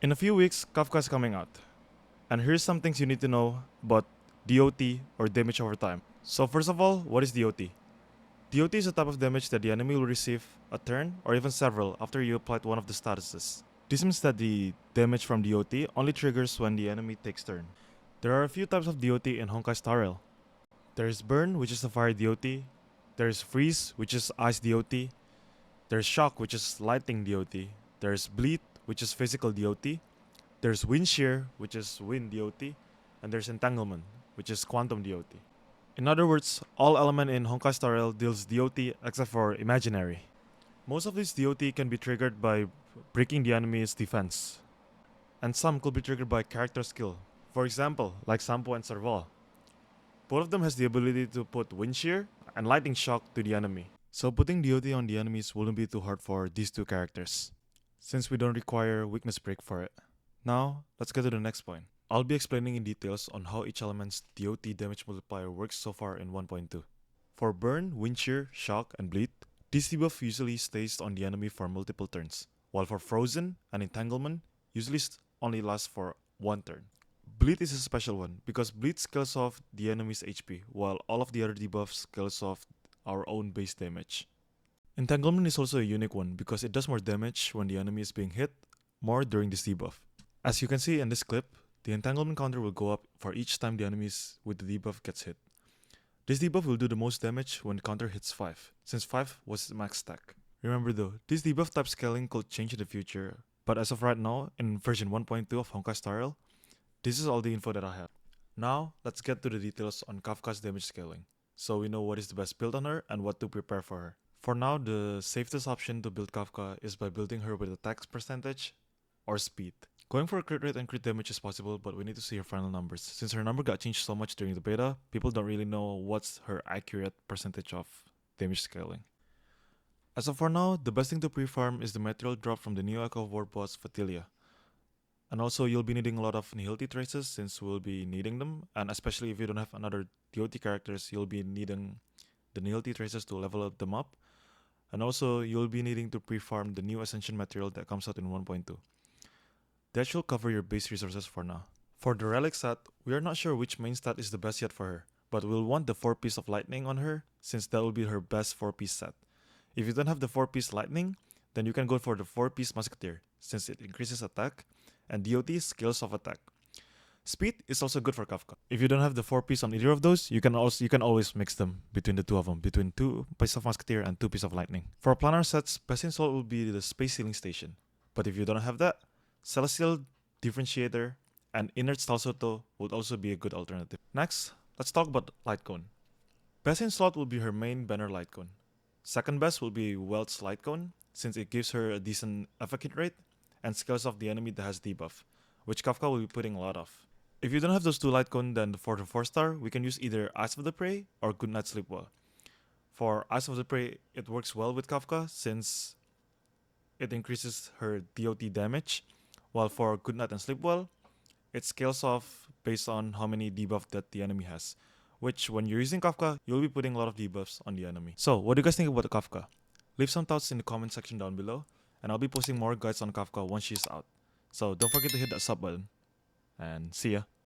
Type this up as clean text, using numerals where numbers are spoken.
In a few weeks, Kafka is coming out. And here's some things you need to know about DoT or damage over time. So first of all, what is DoT? DoT is a type of damage that the enemy will receive a turn or even several after you applied one of the statuses. This means that the damage from DoT only triggers when the enemy takes turn. There are a few types of DoT in honkaistarrail. There is burn, which is a fire DoT. There is freeze, which is ice DoT. There's shock, which is lightning DoT. There's bleed, which is physical DoT. There's wind shear, which is wind DoT. And there's entanglement, which is quantum DoT. In other words, all element in honkaistarrail deals DoT except for imaginary. Most of these DoT can be triggered by breaking the enemy's defense, and some could be triggered by character skill. For example, like Sampo and Serval. Both of them has the ability to put wind shear and lightning shock to the enemy. So putting DoT on the enemies wouldn't be too hard for these two characters, since we don't require weakness break for it. Now, let's get to the next point. I'll be explaining in details on how each element's DoT damage multiplier works so far in 1.2. For burn, wind shear, shock, and bleed, this debuff usually stays on the enemy for multiple turns, while for frozen and entanglement, usually only lasts for one turn. Bleed is a special one because bleed scales off the enemy's HP, while all of the other debuffs scales off our own base damage. Entanglement is also a unique one because it does more damage when the enemy is being hit, more during this debuff. As you can see in this clip, the entanglement counter will go up for each time the enemies with the debuff gets hit. This debuff will do the most damage when the counter hits 5, since 5 was its max stack. Remember though, this debuff type scaling could change in the future, but as of right now, in version 1.2 of honkaistarrail, this is all the info that I have. Now, let's get to the details on Kafka's damage scaling, so we know what is the best build on her and what to prepare for her. For now, the safest option to build Kafka is by building her with attack percentage or speed. Going for a crit rate and crit damage is possible, but we need to see her final numbers. Since her number got changed so much during the beta, people don't really know what's her accurate percentage of damage scaling. As of for now, the best thing to pre-farm is the material drop from the new Echo War boss Fatilia. And also, you'll be needing a lot of nihility traces since we'll be needing them, and especially if you don't have another DoT characters, you'll be needing the nihility traces to level up them up. And also, you'll be needing to pre-farm the new Ascension material that comes out in 1.2. That should cover your base resources for now. For the relic stat, we are not sure which main stat is the best yet for her, but we'll want the 4-piece of lightning on her since that will be her best 4-piece set. If you don't have the 4-piece lightning, then you can go for the 4-piece musketeer since it increases attack and DoT scales of attack. Speed is also good for Kafka. If you don't have the 4-piece on either of those, you can always mix them between the two of them, between 2 pieces of musketeer and 2 pieces of lightning. For planar sets, best in slot will be the space healing station, but if you don't have that, Celestial Differentiator and Inert Stalsoto would also be a good alternative. Next, let's talk about Light Cone. Best in slot will be her main banner Light Cone. Second best will be Welt's Light Cone, since it gives her a decent effect rate and scales off the enemy that has debuff, which Kafka will be putting a lot of. If you don't have those two Light Cone, then for the 4-star, we can use either Eyes of the Prey or Goodnight Sleepwell. For Eyes of the Prey, it works well with Kafka since it increases her DoT damage, while for Goodnight and Sleepwell, it scales off based on how many debuff that the enemy has, which when you're using Kafka, you'll be putting a lot of debuffs on the enemy. So, what do you guys think about Kafka? Leave some thoughts in the comment section down below, and I'll be posting more guides on Kafka once she's out. So don't forget to hit that sub button, and see ya.